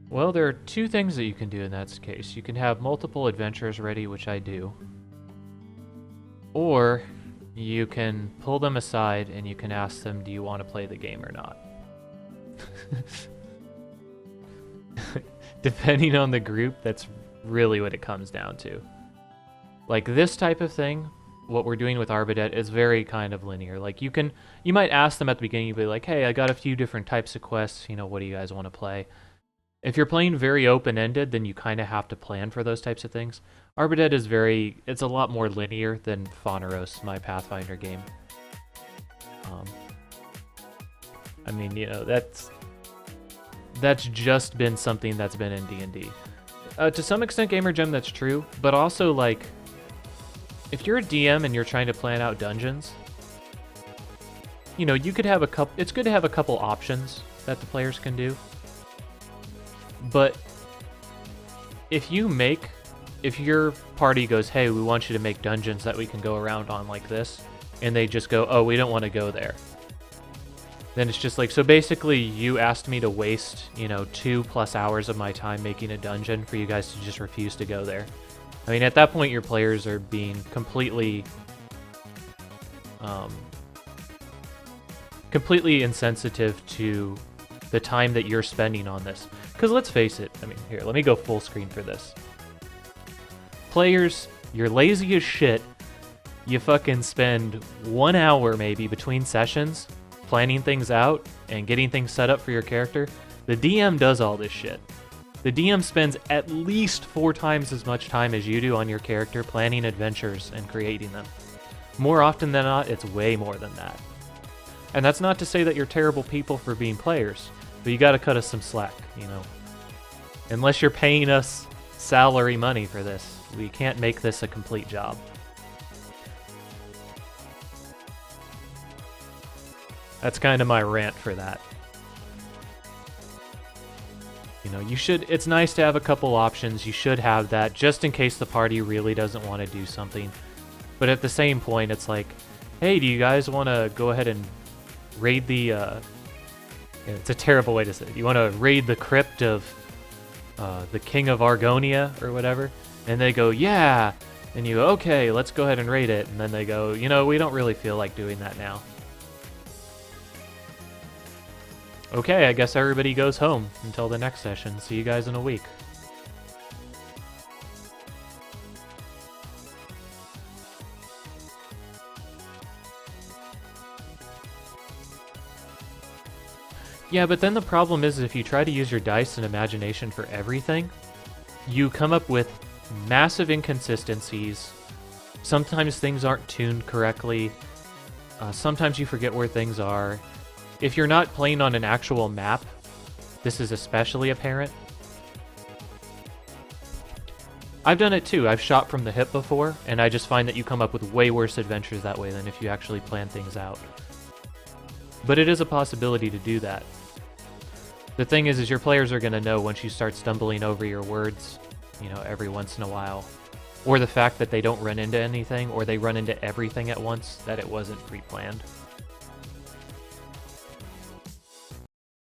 Well, there are two things that you can do in that case. You can have multiple adventures ready, which I do, or you can pull them aside and you can ask them, do you want to play the game or not? Depending on the group, that's really what it comes down to. Like this type of thing, what we're doing with Arbidette is very kind of linear. Like you might ask them at the beginning, you'd be like, hey, I got a few different types of quests, what do you guys want to play? If you're playing very open-ended, then you kind of have to plan for those types of things. Arbidette is it's a lot more linear than Phaneros, my Pathfinder game. I mean, that's just been something that's been in D&D. To some extent, Gamer Gem, that's true, but also, like, if you're a DM and you're trying to plan out dungeons, you could have it's good to have a couple options that the players can do. But if your party goes, hey, we want you to make dungeons that we can go around on like this, and they just go, oh, we don't want to go there, then it's just like, so basically you asked me to waste, 2+ hours of my time making a dungeon for you guys to just refuse to go there. I mean, at that point, your players are being completely insensitive to the time that you're spending on this. Because let's face it, I mean, here, let me go full screen for this. Players, you're lazy as shit. You fucking spend 1 hour maybe between sessions planning things out and getting things set up for your character. The DM does all this shit. The DM spends at least 4 times as much time as you do on your character planning adventures and creating them. More often than not, it's way more than that. And that's not to say that you're terrible people for being players, but you gotta cut us some slack, Unless you're paying us salary money for this, we can't make this a complete job. That's kind of my rant for that. It's nice to have a couple options. You should have that just in case the party really doesn't want to do something. But at the same point, it's like, hey, do you guys want to go ahead and raid the... it's a terrible way to say it. You want to raid the crypt of the King of Argonia or whatever? And they go, yeah! And you go, okay, let's go ahead and raid it. And then they go, we don't really feel like doing that now. Okay, I guess everybody goes home until the next session. See you guys in a week. Yeah, but then the problem is if you try to use your dice and imagination for everything, you come up with massive inconsistencies. Sometimes things aren't tuned correctly. Sometimes you forget where things are. If you're not playing on an actual map, this is especially apparent. I've done it too. I've shot from the hip before, and I just find that you come up with way worse adventures that way than if you actually plan things out. But it is a possibility to do that. The thing is your players are going to know once you start stumbling over your words, every once in a while. Or the fact that they don't run into anything, or they run into everything at once, that it wasn't pre-planned.